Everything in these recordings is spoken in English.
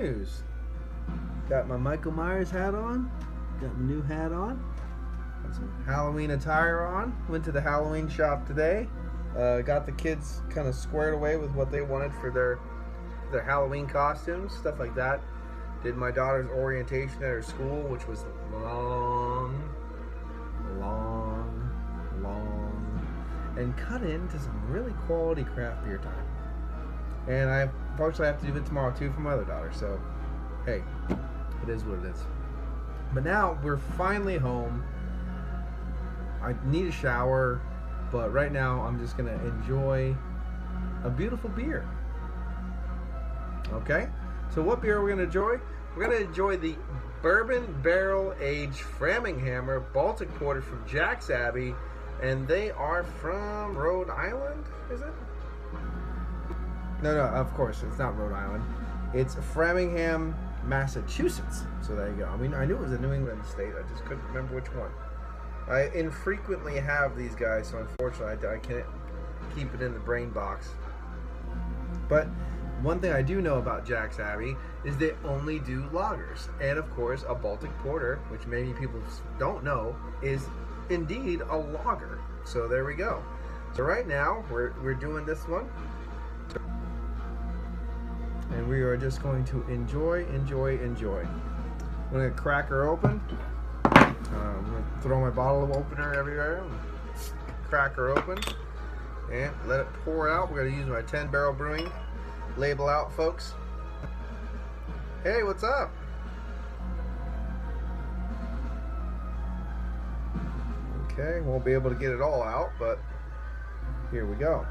News. Got my Michael Myers hat on. Got my new hat on. Got some Halloween attire on. Went to the Halloween shop today. Got the kids kind of squared away with what they wanted for their Halloween costumes, stuff like that. Did my daughter's orientation at her school, which was long, and cut into some really quality craft beer time. And I unfortunately have to do it tomorrow too for my other daughter, so hey, it is what it is. But now we're finally home. I need a shower, but right now I'm just gonna enjoy a beautiful beer. Okay, so what beer are we gonna enjoy? We're gonna enjoy the Bourbon Barrel Aged FramingHammer Baltic Porter from Jack's Abbey, and they are from Rhode Island, is it? No, of course, it's not Rhode Island. It's Framingham, Massachusetts. So there you go. I mean, I knew it was a New England state. I just couldn't remember which one. I infrequently have these guys, so unfortunately I can't keep it in the brain box. But one thing I do know about Jack's Abbey is they only do lagers. And of course, a Baltic Porter, which many people don't know, is indeed a lager. So there we go. So right now, we're doing this one. And we are just going to enjoy. I'm going to crack her open. I'm going to throw my bottle opener everywhere. Crack her open. And let it pour out. We're going to use my 10 barrel brewing label out, folks. Hey, what's up? Okay, won't be able to get it all out, but here we go.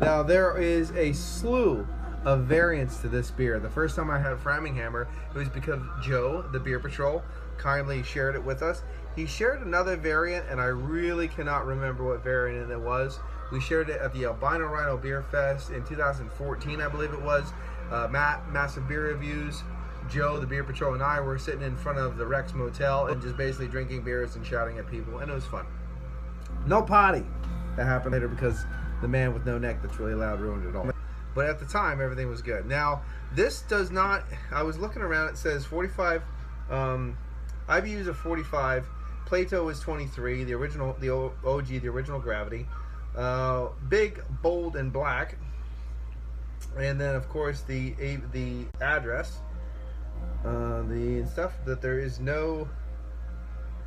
Now, there is a slew of variants to this beer. The first time I had FramingHammer, it was because Joe, the Beer Patrol, kindly shared it with us. He shared another variant, and I really cannot remember what variant it was. We shared it at the Albino Rhino Beer Fest in 2014, I believe it was. Massive Beer Reviews. Joe, the Beer Patrol, and I were sitting in front of the Rex Motel and just basically drinking beers and shouting at people, and it was fun. No potty. That happened later because the man with no neck that's really loud ruined it all. But at the time, everything was good. Now, this does not, I was looking around, it says 45, IBUs are 45, Plato is 23, the original, the OG, the original Gravity, big, bold, and black, and then, of course, the address, the stuff that there is no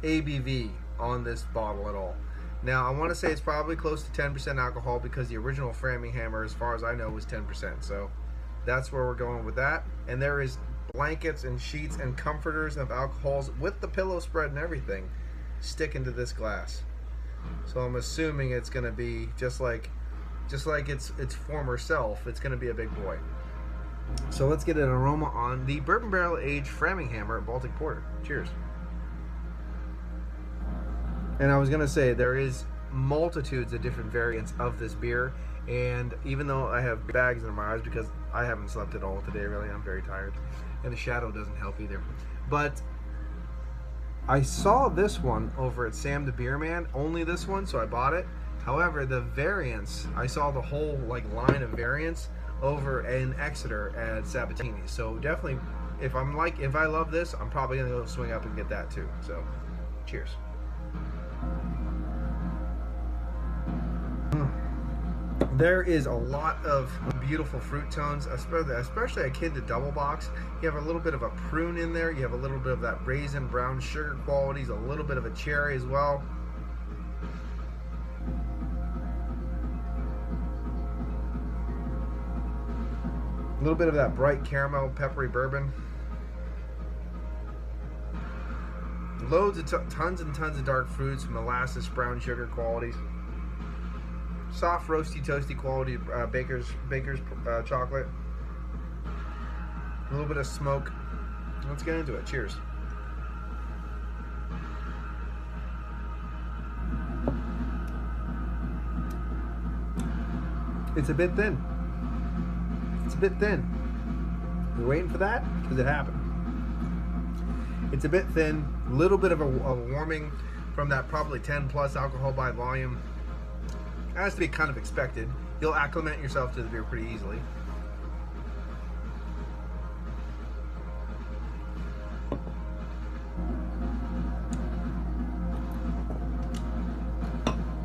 ABV on this bottle at all. Now, I want to say it's probably close to 10% alcohol because the original FramingHammer, as far as I know, was 10%. So that's where we're going with that. And there is blankets and sheets and comforters of alcohols with the pillow spread and everything sticking to this glass. So I'm assuming it's going to be just like its former self. It's going to be a big boy. So let's get an aroma on the Bourbon Barrel Aged FramingHammer Baltic Porter. Cheers. And I was going to say, there is multitudes of different variants of this beer, and even though I have bags under my eyes because I haven't slept at all today, really, I'm very tired, and the shadow doesn't help either. But I saw this one over at Sam the Beer Man, only this one, so I bought it. However, the variants, I saw the whole line of variants over in Exeter at Sabatini's. So definitely, if I love this, I'm probably going to go swing up and get that too. So, cheers. There is a lot of beautiful fruit tones, especially akin to double box. You have a little bit of a prune in there. You have a little bit of that raisin brown sugar qualities, a little bit of a cherry as well. A little bit of that bright caramel, peppery bourbon. Loads of tons and tons of dark fruits, molasses, brown sugar qualities. Soft, roasty, toasty quality baker's chocolate. A little bit of smoke. Let's get into it. Cheers. It's a bit thin. It's a bit thin. You're waiting for that? Because it happened. It's a bit thin. A little bit of a warming from that probably 10 plus alcohol by volume. Has to be kind of expected. You'll acclimate yourself to the beer pretty easily.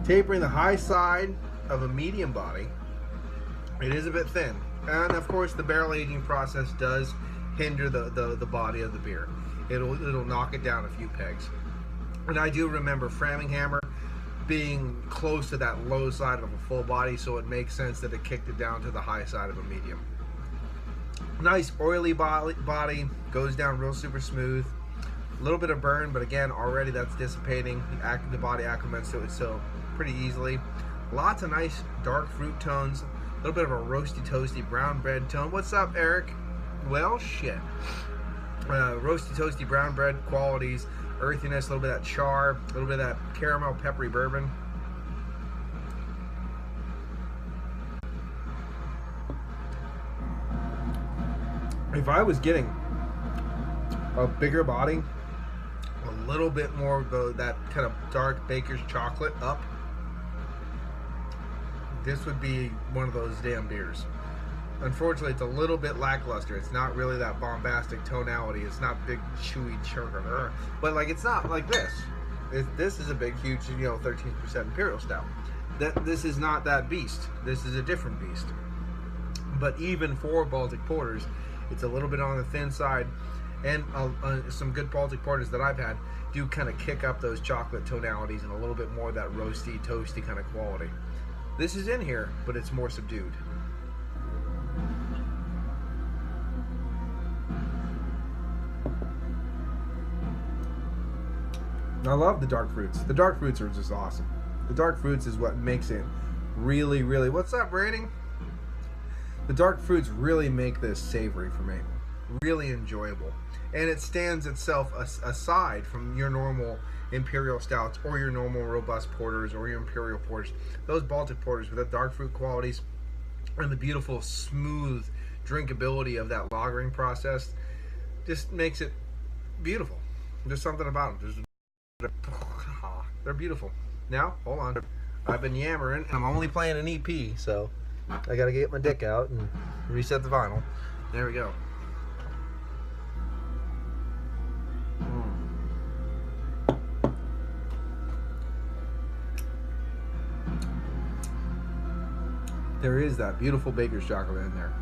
Tapering the high side of a medium body. It is a bit thin. And of course the barrel aging process does hinder the body of the beer. It'll knock it down a few pegs. And I do remember FramingHammer being close to that low side of a full body, so it makes sense that it kicked it down to the high side of a medium. Nice oily body, goes down real super smooth. A little bit of burn, but again, already that's dissipating. The body acclimates to it so pretty easily. Lots of nice dark fruit tones. A little bit of a roasty toasty brown bread tone. What's up, Eric? Well, shit. Roasty toasty brown bread qualities, earthiness, a little bit of that char, a little bit of that caramel peppery bourbon. If I was getting a bigger body, a little bit more of that kind of dark baker's chocolate up, this would be one of those damn beers. Unfortunately, it's a little bit lackluster. It's not really that bombastic tonality. It's not big, chewy, churn, but like it's not like this. This is a big, huge, 13% imperial stout. This is not that beast. This is a different beast. But even for Baltic porters, it's a little bit on the thin side, and some good Baltic porters that I've had do kind of kick up those chocolate tonalities and a little bit more of that roasty, toasty kind of quality. This is in here, but it's more subdued. I love the dark fruits. The dark fruits are just awesome. The dark fruits is what makes it really, really... What's up, Brady? The dark fruits really make this savory for me. Really enjoyable. And it stands itself aside from your normal imperial stouts or your normal robust porters or your imperial porters. Those Baltic porters with the dark fruit qualities and the beautiful smooth drinkability of that lagering process just makes it beautiful. There's something about them. They're beautiful. Now, hold on. I've been yammering. I'm only playing an EP, so I gotta get my dick out and reset the vinyl. There we go. There is that beautiful baker's chocolate in there.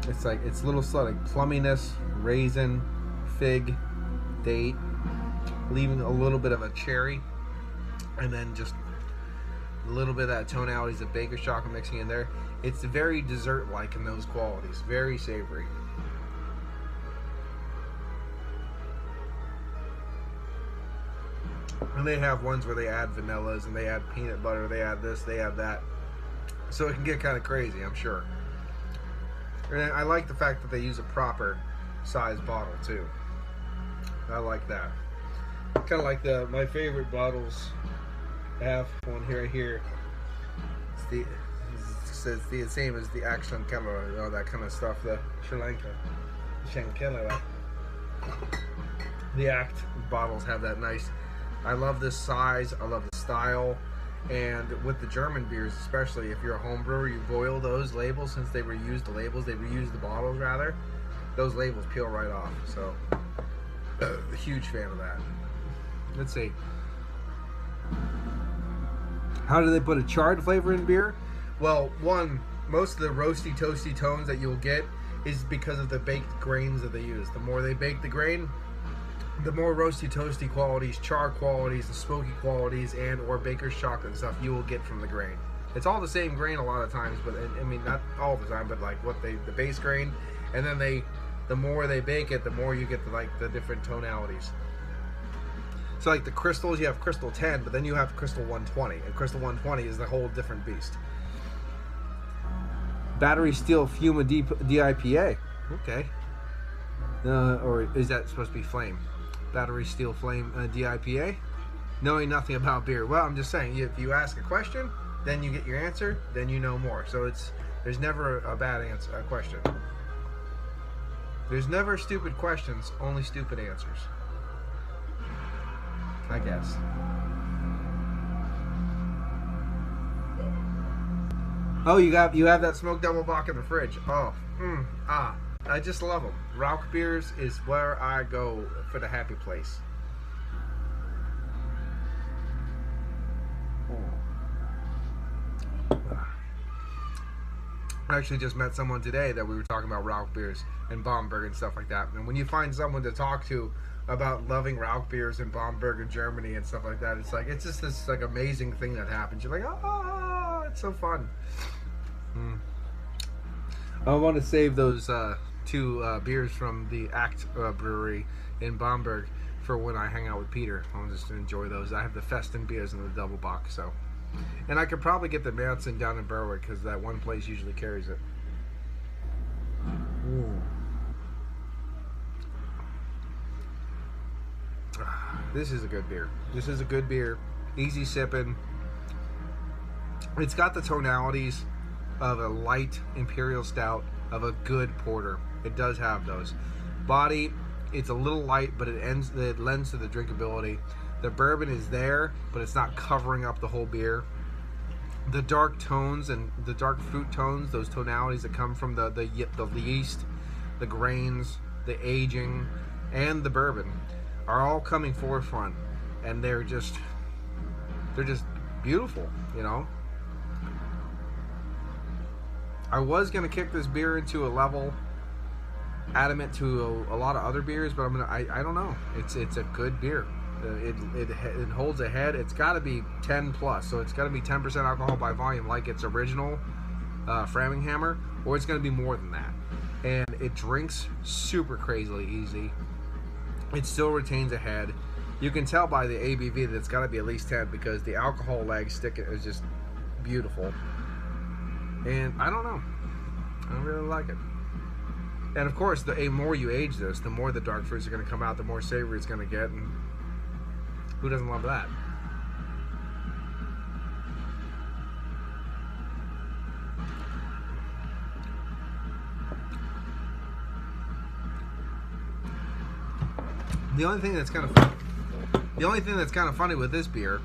It's like, it's little like plumminess, raisin, fig, date, leaving a little bit of a cherry, and then just a little bit of that tonalities of baker's chocolate mixing in there. It's very dessert-like in those qualities, very savory. And they have ones where they add vanillas and they add peanut butter, they add this, they add that. So it can get kind of crazy, I'm sure. And I like the fact that they use a proper size bottle too. I like that. Kind of like my favorite bottles. I have one here, right here. It says the same as the Action Camera, that kind of stuff. The Sri Lanka, Shankela. The Act bottles have that nice. I love this size. I love the style. And with the German beers, especially if you're a home brewer, you boil those labels. Since they reused the labels, they reused the bottles rather. Those labels peel right off. So, a huge fan of that. Let's see. How do they put a charred flavor in beer? Well, one, most of the roasty, toasty tones that you'll get is because of the baked grains that they use. The more they bake the grain, the more roasty, toasty qualities, char qualities, the smoky qualities, and or baker's chocolate and stuff you will get from the grain. It's all the same grain a lot of times, but I mean, not all the time, but like the base grain, and then the more they bake it, the more you get the different tonalities. So like the crystals, you have crystal 10, but then you have crystal 120, and crystal 120 is the whole different beast. Battery Steel Fuma DIPA. Okay. Or is that supposed to be Flame? Battery Steel Flame DIPA? Knowing nothing about beer. Well, I'm just saying, if you ask a question, then you get your answer, then you know more. So there's never a bad answer, a question. There's never stupid questions, only stupid answers. I guess. Oh, you have that smoked double bock in the fridge. Oh, I just love them. Rauch beers is where I go for the happy place. I actually just met someone today that we were talking about Rauch beers and Bamberg and stuff like that. And when you find someone to talk to about loving Rauch beers in Bamberg and Germany and stuff like that, it's just this like amazing thing that happens. You're like, oh, it's so fun. I want to save those two beers from the Act brewery in Bamberg for when I hang out with Peter. I'll just enjoy those. I have the Festen beers in the double box, so. And I could probably get the Manson down in Berwick because that one place usually carries it. This is a good beer. This is a good beer. Easy sipping. It's got the tonalities of a light imperial stout, of a good porter. It does have those. Body, it's a little light, but it lends to the drinkability. The bourbon is there, but it's not covering up the whole beer. The dark tones and the dark fruit tones, those tonalities that come from the yeast, the grains, the aging, and the bourbon are all coming forefront, and they're just beautiful, you know. I was gonna kick this beer into a level adamant to a lot of other beers, but I don't know. It's a good beer. It holds a head. It's got to be 10 plus, so it's got to be 10% alcohol by volume, like its original FramingHammer, or it's going to be more than that. And it drinks super crazily easy. It still retains a head. You can tell by the ABV that it's got to be at least 10 because the alcohol lag stick is just beautiful. And I don't know. I really like it. And of course, the more you age this, the more the dark fruits are going to come out, the more savory it's going to get. And who doesn't love that? The only thing that's kind of funny with this beer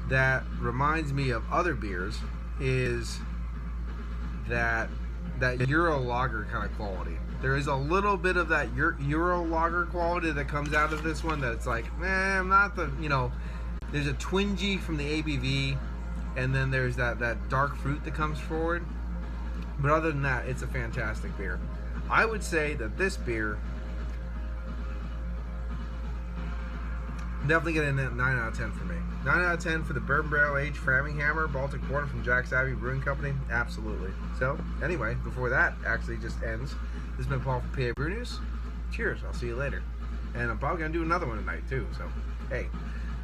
that reminds me of other beers is that Euro lager kind of quality. There is a little bit of that Euro lager quality that comes out of this one that's like, I'm not the, you know, there's a twingy from the ABV, and then there's that dark fruit that comes forward. But other than that, it's a fantastic beer. I would say that this beer definitely get in at 9 out of 10 for me. 9 out of 10 for the Bourbon Barrel Aged FramingHammer Baltic Porter from Jack's Abbey Brewing Company. Absolutely. So, anyway, before that actually just ends, this has been Paul from PABrewNews. Cheers. I'll see you later. And I'm probably going to do another one tonight, too. So, hey,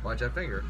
watch that finger.